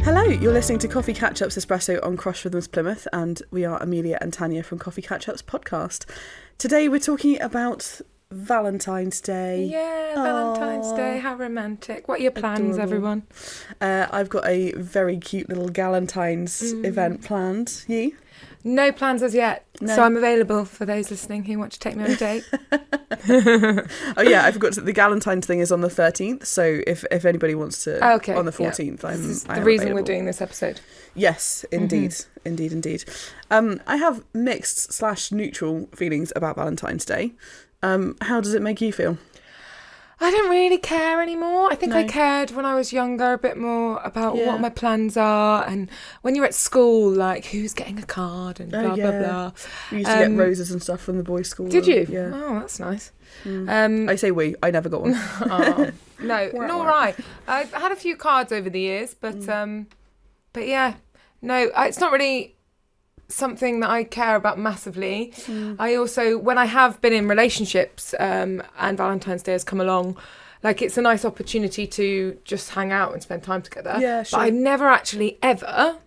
Hello, you're listening to Coffee Catch Ups Espresso on Cross Rhythms Plymouth, and we are Amelia and Tanya from Coffee Catch Ups podcast. Today we're talking about Valentine's Day. Yeah, Valentine's Day, how romantic. What are your plans, Adorable. Everyone? I've got a very cute little Galentine's event planned. You? No plans as yet, No. so I'm available for those listening who want to take me on a date. Oh yeah, I forgot the Galentine's thing is on the 13th, so if anybody wants to on the 14th, This is I the am reason available. we're doing this episode. Yes, indeed. Indeed. I have mixed / neutral feelings about Valentine's Day. How does it make you feel? I don't really care anymore. I think No. I cared when I was younger a bit more about Yeah. what my plans are, and when you're at school, like who's getting a card and blah, blah, blah. We used to get roses and stuff from the boys' school. Did you? Yeah. Oh, that's nice. I say we. I never got one. Oh, no, nor I. I've had a few cards over the years, but yeah, no, it's not really something that I care about massively. I also, when I have been in relationships and Valentine's Day has come along, like it's a nice opportunity to just hang out and spend time together. Yeah, sure. But I've never actually ever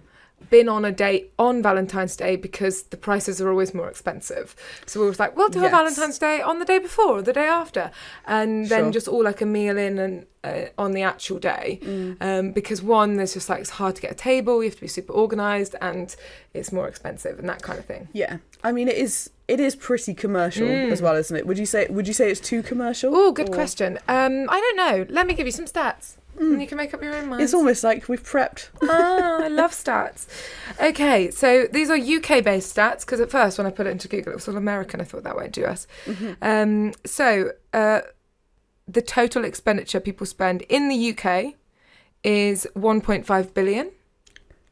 been on a date on Valentine's Day because the prices are always more expensive. So we was like, we'll do a Yes. Valentine's Day on the day before or the day after, and then Sure. just all like a meal in and on the actual day. Because one, there's just like it's hard to get a table, you have to be super organised, and it's more expensive and that kind of thing. Yeah, I mean it is pretty commercial as well, isn't it? Would you say it's too commercial? Oh, good question. I don't know. Let me give you some stats. And you can make up your own mind. It's almost like we've prepped. I love stats. Okay, so these are UK-based stats, because at first when I put it into Google, it was all American. I thought that won't do us. So the total expenditure people spend in the UK is 1.5 billion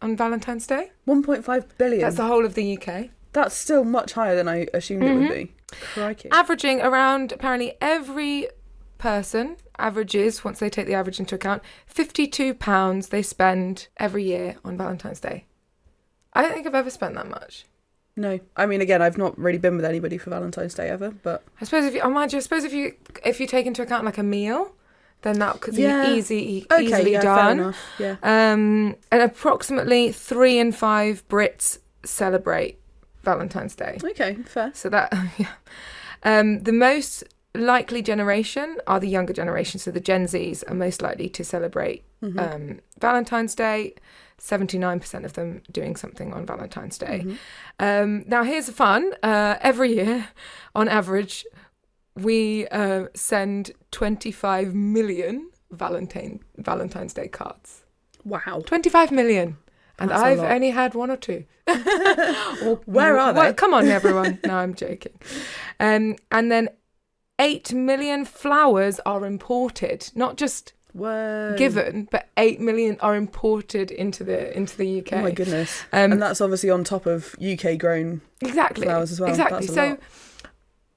on Valentine's Day. 1.5 billion. That's the whole of the UK. That's still much higher than I assumed it would be. Crikey. Averaging around, apparently, every person averages, once they take the average into account, £52 they spend every year on Valentine's Day. I don't think I've ever spent that much. No, I mean again, I've not really been with anybody for Valentine's Day ever, but I suppose if you take into account like a meal, then that could be easily fair done. enough. Yeah. And approximately 3 in 5 Brits celebrate Valentine's Day. Okay, fair. So that, the most likely generation are the younger generation. So the Gen Zs are most likely to celebrate Valentine's Day. 79% of them doing something on Valentine's Day. Now here's the fun. Every year, on average, we send 25 million Valentine's Day cards. Wow. 25 million. And That's a I've lot. only had 1 or 2. Where are they? Well, come on, everyone. No, I'm joking. And then 8 million flowers are imported, not just Whoa. given, but 8 million are imported into the UK. Oh my goodness. And that's obviously on top of UK grown flowers as well. Exactly. That's a So, lot.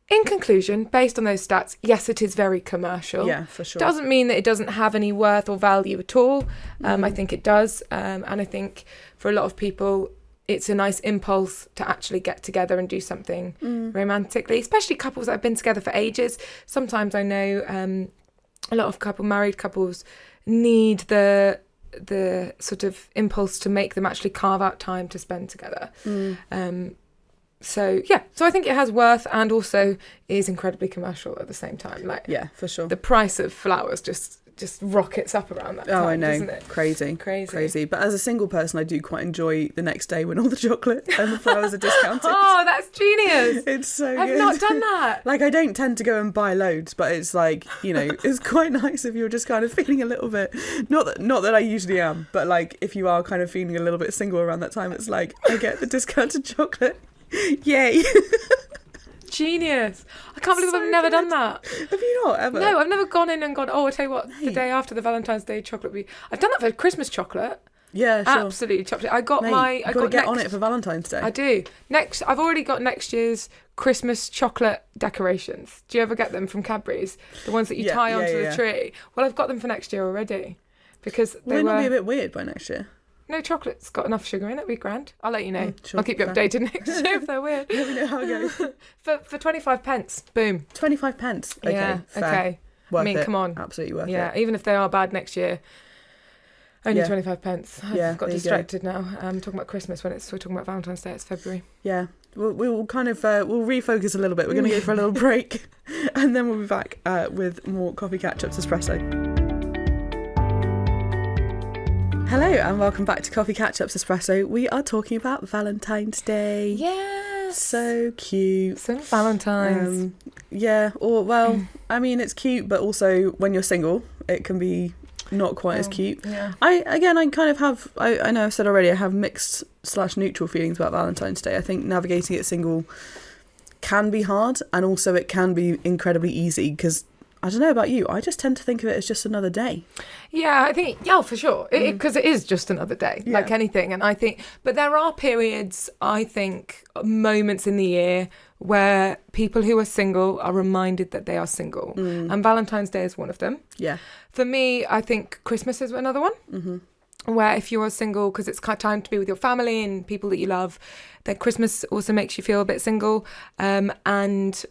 in conclusion, based on those stats, yes, it is very commercial. Yeah, for sure. Doesn't mean that it doesn't have any worth or value at all. I think it does. And I think for a lot of people, it's a nice impulse to actually get together and do something romantically, especially couples that have been together for ages. Sometimes I know a lot of married couples need the sort of impulse to make them actually carve out time to spend together. So I think it has worth, and also is incredibly commercial at the same time. Like, Yeah, for sure. the price of flowers just rockets up around that time, I know. doesn't it? Crazy. But as a single person, I do quite enjoy the next day when all the chocolate and the flowers are discounted. Oh, that's genius! It's so I've good. not done that. Like, I don't tend to go and buy loads, but it's like, it's quite nice if you're just kind of feeling a little bit, not that I usually am, but like if you are kind of feeling a little bit single around that time, it's like, I get the discounted chocolate. Yay. Genius. I can't believe So I've never good. done that. Have you not ever? No, I've never gone in and gone, I'll tell you what, the day after the Valentine's Day chocolate I've done that for Christmas chocolate. Yeah, sure. Absolutely chocolate. I got Mate, you've got to get on it for Valentine's Day. I do. I've already got next year's Christmas chocolate decorations. Do you ever get them from Cadbury's? The ones that you tie onto the tree? Well, I've got them for next year already. Because Will it not be a bit weird by next year? No, chocolate's got enough sugar in it. It'll be grand. I'll let you know. Sure, I'll keep you fair. updated next year if they're weird. Let me know how it goes. For 25 pence. Boom. 25 pence. Okay, Yeah, fair. okay. Worth I mean, it. come on. Absolutely worth it. Yeah, even if they are bad next year. Only 25 pence. I've got distracted now. Talking about Christmas when we're talking about Valentine's Day. It's February. Yeah. We'll kind of we'll refocus a little bit. We're going to go for a little break, and then we'll be back with more Coffee Catch Ups Espresso. Hello and welcome back to Coffee Catch Ups Espresso. We are talking about Valentine's Day. Yes. So cute. St. Valentine's. I mean, it's cute, but also when you're single, it can be not quite as cute. Yeah. I kind of have, I know I've said already, I have mixed / neutral feelings about Valentine's Day. I think navigating it single can be hard, and also it can be incredibly easy because I don't know about you, I just tend to think of it as just another day. Yeah, I think, for sure. Because it is just another day, like anything. And I think, but there are periods, I think, moments in the year where people who are single are reminded that they are single. And Valentine's Day is one of them. Yeah. For me, I think Christmas is another one. Where if you are single, because it's time to be with your family and people that you love, then Christmas also makes you feel a bit single. And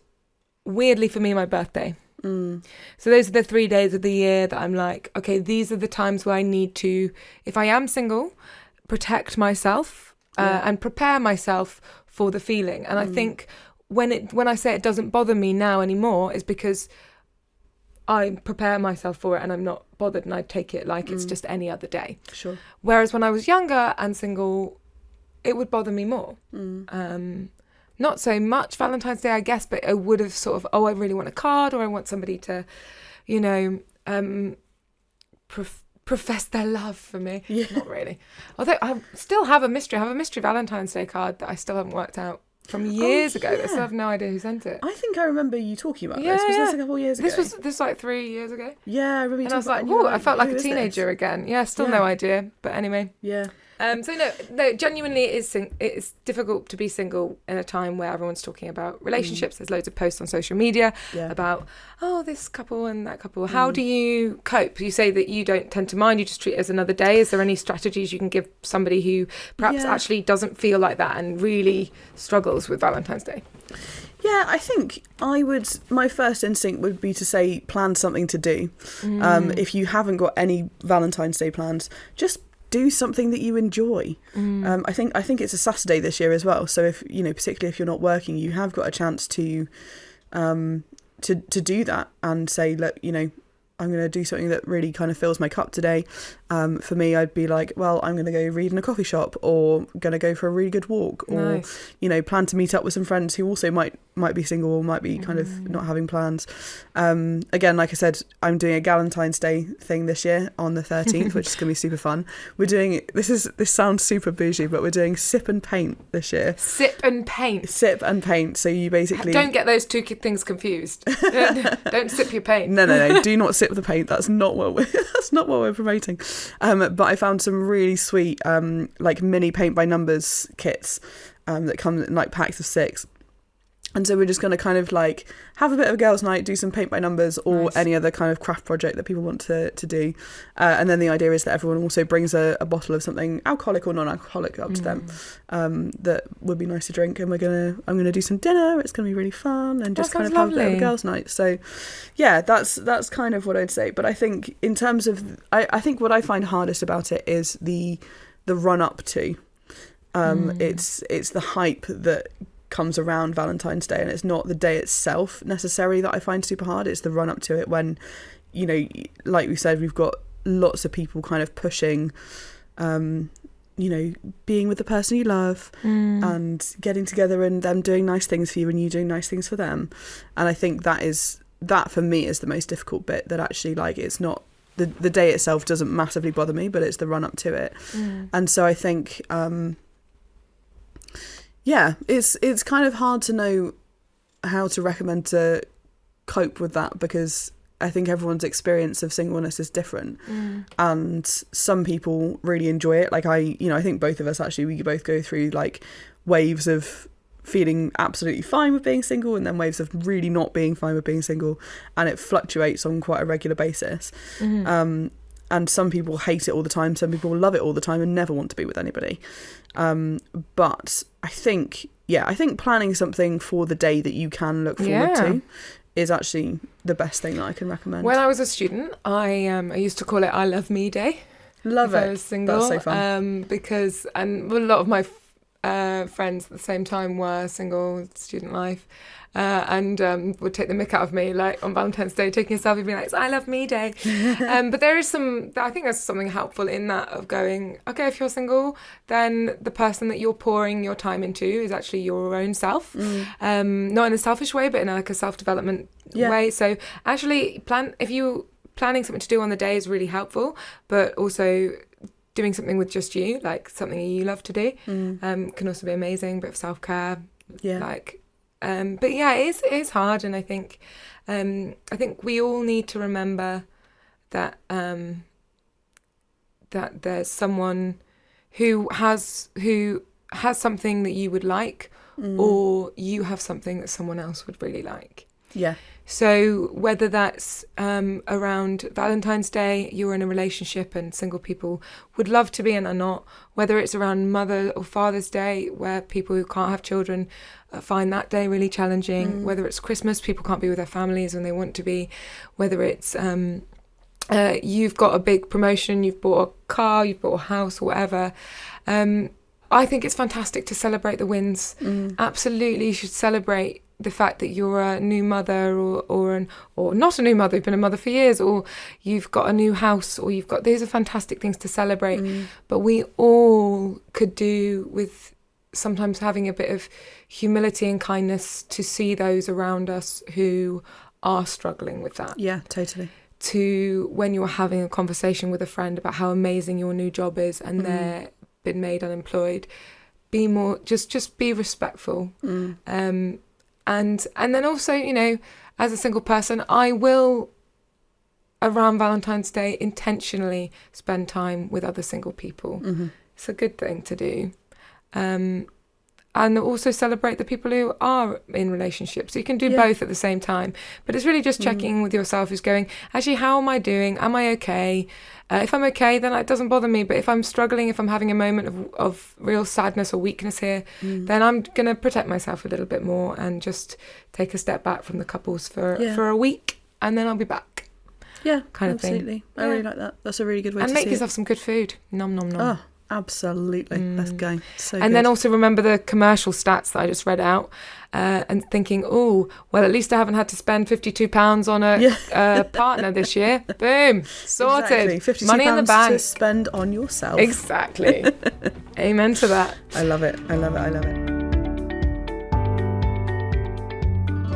weirdly for me, my birthday. So those are the 3 days of the year that I'm like, okay, these are the times where I need to, if I am single, protect myself and prepare myself for the feeling. And I think when I say it doesn't bother me now anymore is because I prepare myself for it and I'm not bothered, and I take it like it's just any other day. Sure. Whereas when I was younger and single, it would bother me more. Not so much Valentine's Day, I guess, but I would have sort of, I really want a card, or I want somebody to, profess their love for me. Yeah. Not really. Although I still have a mystery. I have a mystery Valentine's Day card that I still haven't worked out from years ago. I still have no idea who sent it. I think I remember you talking about this. Was this a couple of years ago? This was like 3 years ago. Yeah, I remember you talking about it. And I was like, I felt like a teenager again. Yeah, still no idea. But anyway. Yeah. So no, genuinely it's difficult to be single in a time where everyone's talking about relationships. There's loads of posts on social media about, this couple and that couple. How do you cope? You say that you don't tend to mind, you just treat it as another day. Is there any strategies you can give somebody who perhaps actually doesn't feel like that and really struggles with Valentine's Day? Yeah, I think my first instinct would be to say plan something to do. If you haven't got any Valentine's Day plans, just do something that you enjoy. I think it's a Saturday this year as well. So if particularly if you're not working, you have got a chance to do that and say, look, I'm going to do something that really kind of fills my cup today. For me, I'd be like, well, I'm going to go read in a coffee shop, or going to go for a really good walk, or plan to meet up with some friends who also might be single or might be kind of not having plans. Again, like I said, I'm doing a Galentine's Day thing this year on the 13th, which is going to be super fun. We're doing this sounds super bougie, but we're doing sip and paint this year. Sip and paint. So you basically don't get those two things confused. Don't sip your paint. No. Do not sip the paint. That's not what we're promoting. But I found some really sweet like mini paint by numbers kits that come in like packs of 6. And so we're just going to kind of like have a bit of a girls' night, do some paint by numbers or any other kind of craft project that people want to do. And then the idea is that everyone also brings a bottle of something alcoholic or non-alcoholic up to them that would be nice to drink. And I'm going to do some dinner. It's going to be really fun and just kind of have a bit of a girls' night. So yeah, that's kind of what I'd say. But I think in terms of, I think what I find hardest about it is the run up to. It's the hype that comes around Valentine's Day, and it's not the day itself necessarily that I find super hard. It's the run up to it when, like we said, we've got lots of people kind of pushing, being with the person you love and getting together and them doing nice things for you and you doing nice things for them. And I think that for me is the most difficult bit, that actually like it's not the day itself doesn't massively bother me, but it's the run up to it. And so I think it's kind of hard to know how to recommend to cope with that, because I think everyone's experience of singleness is different, and some people really enjoy it. Like I think both of us actually, we both go through like waves of feeling absolutely fine with being single and then waves of really not being fine with being single, and it fluctuates on quite a regular basis. And some people hate it all the time, some people love it all the time and never want to be with anybody. But I think planning something for the day that you can look forward to is actually the best thing that I can recommend. When I was a student, I used to call it I Love Me Day. Love if it. I was single. That's so fun. Because a lot of my friends at the same time were single, student life. And would take the mick out of me, like on Valentine's Day, taking a selfie, being like, "It's I love me day." But I think there's something helpful in that of going, okay, if you're single, then the person that you're pouring your time into is actually your own self. Not in a selfish way, but in like a self-development way. So actually if you planning something to do on the day is really helpful, but also doing something with just you, like something you love to do, can also be amazing. Bit of self-care, but yeah, it is hard, and I think we all need to remember that that there's someone who has something that you would like, or you have something that someone else would really like. Yeah. So whether that's around Valentine's Day, you're in a relationship and single people would love to be and are not, whether it's around Mother or Father's Day, where people who can't have children find that day really challenging, whether it's Christmas, people can't be with their families and they want to be, whether it's you've got a big promotion, you've bought a car, you've bought a house or whatever. I think it's fantastic to celebrate the wins. Absolutely, you should celebrate the fact that you're a new mother or not a new mother, you've been a mother for years, or you've got a new house, or these are fantastic things to celebrate. But we all could do with sometimes having a bit of humility and kindness to see those around us who are struggling with that. Yeah, totally. To when you're having a conversation with a friend about how amazing your new job is and they're been made unemployed, be more just be respectful. And then also, as a single person, I will around Valentine's Day intentionally spend time with other single people. It's a good thing to do. And also celebrate the people who are in relationships. So you can do both at the same time. But it's really just checking with yourself, is going, actually, how am I doing? Am I okay? If I'm okay, then it doesn't bother me. But if I'm struggling, if I'm having a moment of real sadness or weakness here, then I'm going to protect myself a little bit more and just take a step back from the couples for a week, and then I'll be back. Yeah, kind of absolutely. thing. I really like that. That's a really good way and to make see yourself it. some good food. Nom nom nom. Oh, absolutely. Let's go. So and good. then also remember the commercial stats that I just read out, and thinking, oh, well, at least I haven't had to spend £52 on a partner this year. Boom, sorted. Exactly. £52 money in the bank to spend on yourself. Exactly. Amen to that. I love it. I love it. I love it.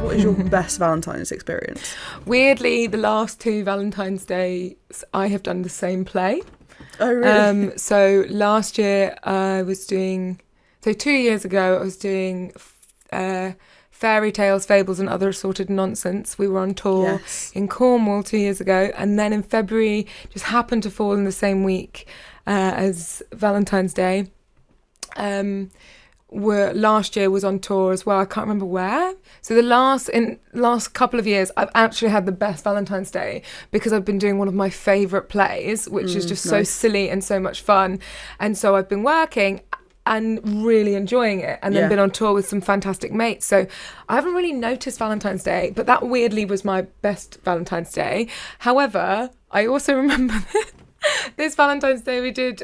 What is your best Valentine's experience? Weirdly, the last 2 Valentine's Days, I have done the same play. Oh, really? So last year I was doing... So 2 years ago I was doing fairy tales, fables and other assorted nonsense. We were on tour in Cornwall 2 years ago. And then in February, just happened to fall in the same week as Valentine's Day. Last year was on tour as well. I can't remember where. So the last couple of years, I've actually had the best Valentine's Day because I've been doing one of my favourite plays, which is just so silly and so much fun. And so I've been working and really enjoying it, and then been on tour with some fantastic mates. So I haven't really noticed Valentine's Day, but that weirdly was my best Valentine's Day. However, I also remember this Valentine's Day we did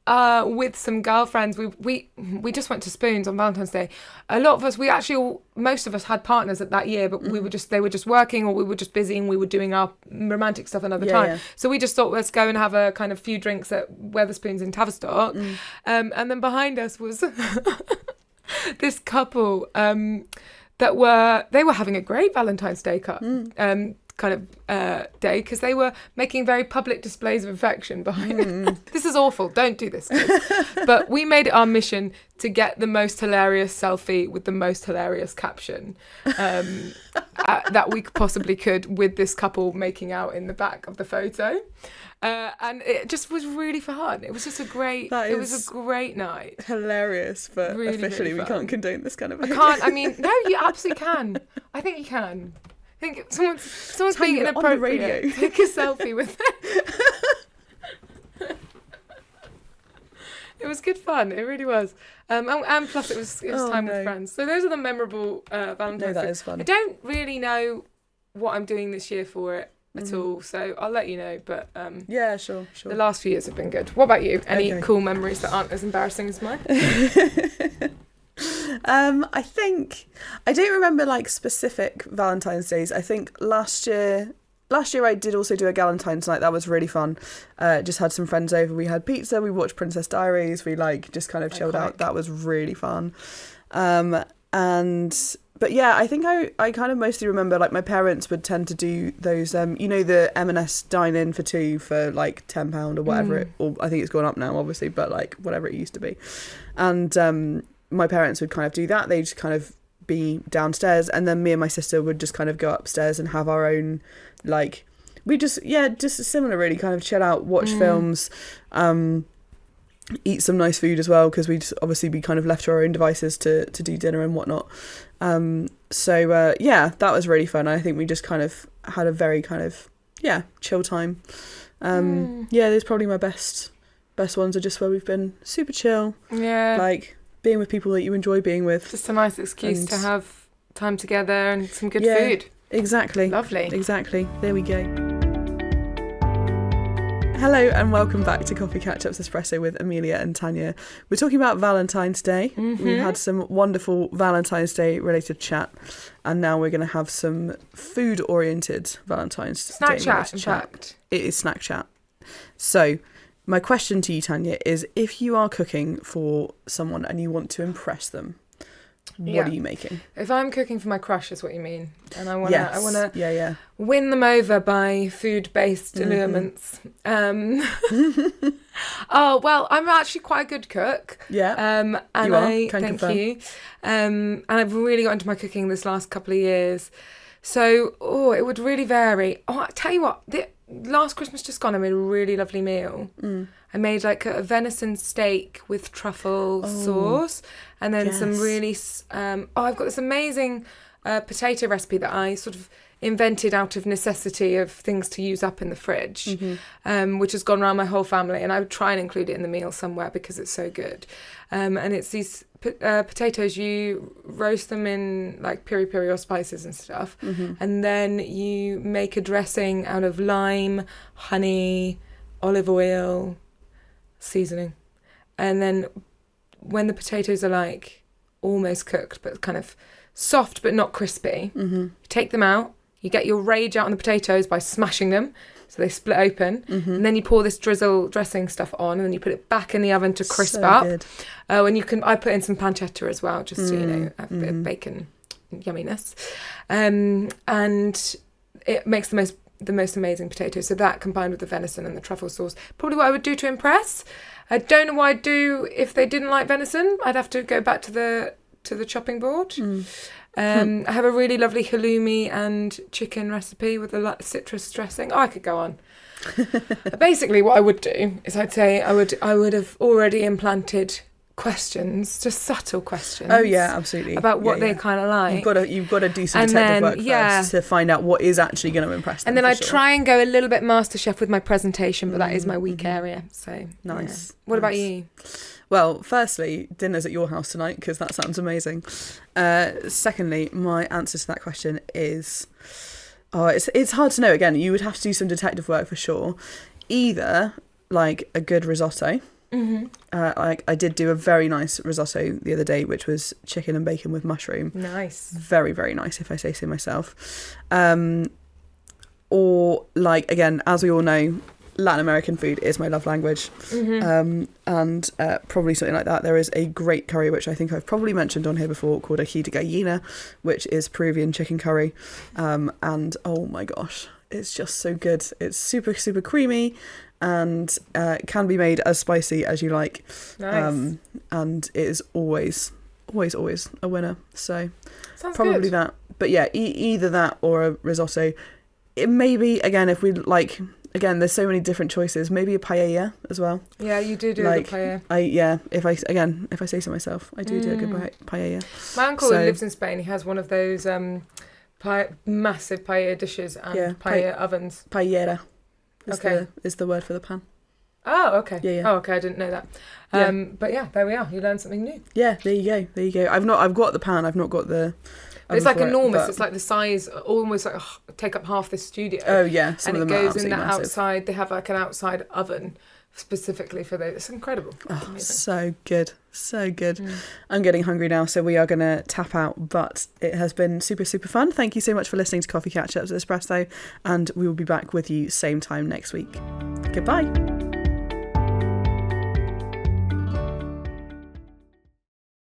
with some girlfriends. We just went to Spoons on Valentine's Day. A lot of us, most of us had partners at that year, but they were just working, or we were just busy and we were doing our romantic stuff another time. Yeah. So we just thought, let's go and have a kind of few drinks at Wetherspoons in Tavistock. And then behind us was this couple they were having a great Valentine's Day day, because they were making very public displays of affection behind it. This is awful, don't do this, kids. But we made it our mission to get the most hilarious selfie with the most hilarious caption that we possibly could, with this couple making out in the back of the photo, and it just was really fun. It was just a great night. Hilarious, but really, officially really we can't condone this kind of behaviour. No, you absolutely can. I think you can. I think someone's being inappropriate. On the radio. Take a selfie with it. It was good fun. It really was. And plus it was time with friends. So those are the memorable Valentine's Day. That is fun. I don't really know what I'm doing this year for it. at all. So I'll let you know. But yeah, sure. The last few years have been good. What about you? Any cool memories that aren't as embarrassing as mine? I think I don't remember like specific Valentine's days. I think last year I did also do a Galentine's night. That was really fun. Just had some friends over. We had pizza. We watched Princess Diaries. We like just kind of chilled out. That was really fun. But yeah, I think I kind of mostly remember like my parents would tend to do those, the M&S dine-in for two for like £10 or whatever or I think it's gone up now obviously, but like whatever it used to be. And my parents would kind of do that. They'd just kind of be downstairs and then me and my sister would just kind of go upstairs and have our own, like, we just similar really, kind of chill out, watch films, eat some nice food as well, because we'd obviously be kind of left to our own devices to do dinner and whatnot. That was really fun. I think we just kind of had a very kind of chill time. Those probably my best ones are just where we've been super chill, like being with people that you enjoy being with, just a nice excuse to have time together and some good food. Exactly. Lovely. Exactly. There we go. Hello and welcome back to Coffee Catch Ups Espresso with Amelia and Tanya. We're talking about Valentine's Day. We've had some wonderful Valentine's Day related chat, and now we're going to have some food oriented Valentine's Day chat. In fact, it is snack chat. So my question to you, Tanya, is if you are cooking for someone and you want to impress them, what are you making? If I'm cooking for my crush, is what you mean, and I want to win them over by food-based allurements. Oh well, I'm actually quite a good cook. Yeah. And thank you. And I've really got into my cooking this last couple of years. So, it would really vary. I tell you what, last Christmas just gone, I made a really lovely meal. I made like a venison steak with truffle sauce, and then some really. I've got this amazing potato recipe that I sort of invented out of necessity of things to use up in the fridge, which has gone around my whole family, and I would try and include it in the meal somewhere because it's so good. And it's these potatoes, you roast them in like piri piri or spices and stuff, and then you make a dressing out of lime, honey, olive oil, seasoning, and then when the potatoes are like almost cooked but kind of soft but not crispy, you take them out. You get your rage out on the potatoes by smashing them so they split open, and then you pour this drizzle dressing stuff on, and then you put it back in the oven to crisp up. Good. And I put in some pancetta as well, just to have a bit of bacon yumminess, and it makes the most amazing potatoes. So that combined with the venison and the truffle sauce, probably what I would do to impress. I don't know what I'd do if they didn't like venison. I'd have to go back to the chopping board. I have a really lovely halloumi and chicken recipe with a citrus dressing. I could go on. Basically, what I would do is I'd say I would have already implanted questions, just subtle questions. Oh yeah, absolutely. About what they kind of like. You've got to do some detective work first to find out what is actually going to impress them. And then I try and go a little bit MasterChef with my presentation, but that is my weak area. So nice. Yeah. What about you? Well, firstly, dinner's at your house tonight because that sounds amazing. Secondly, my answer to that question is, it's hard to know. Again, you would have to do some detective work for sure. Either like a good risotto. Like I did do a very nice risotto the other day, which was chicken and bacon with mushroom. Nice. Very, very nice, if I say so myself. Or like, again, as we all know, Latin American food is my love language. And probably something like that. There is a great curry, which I think I've probably mentioned on here before, called ají de gallina, which is Peruvian chicken curry. And oh my gosh, it's just so good. It's super, super creamy and can be made as spicy as you like. Nice. And it is always a winner. So sounds probably good. that. But yeah, either that or a risotto. It may be, again, if we like... Again, there's so many different choices. Maybe a paella as well. Yeah, you do like, a paella. If I say so myself, I do a good paella. My uncle who lives in Spain, he has one of those massive paella dishes and paella ovens. Paellera is the word for the pan. Oh, okay. Yeah. Oh, okay. I didn't know that. But yeah, there we are. You learned something new. Yeah, there you go. I've got the pan. I've not got the. It's like enormous. It's like the size, almost like take up half the studio. Oh yeah, some and of it them are goes in the absolutely massive. outside. They have like an outside oven specifically for those. It's incredible. Oh, so good. So good. I'm getting hungry now, so we are going to tap out, but it has been super, super fun. Thank you so much for listening to Coffee Catch Ups Espresso, and we will be back with you same time next week. Goodbye.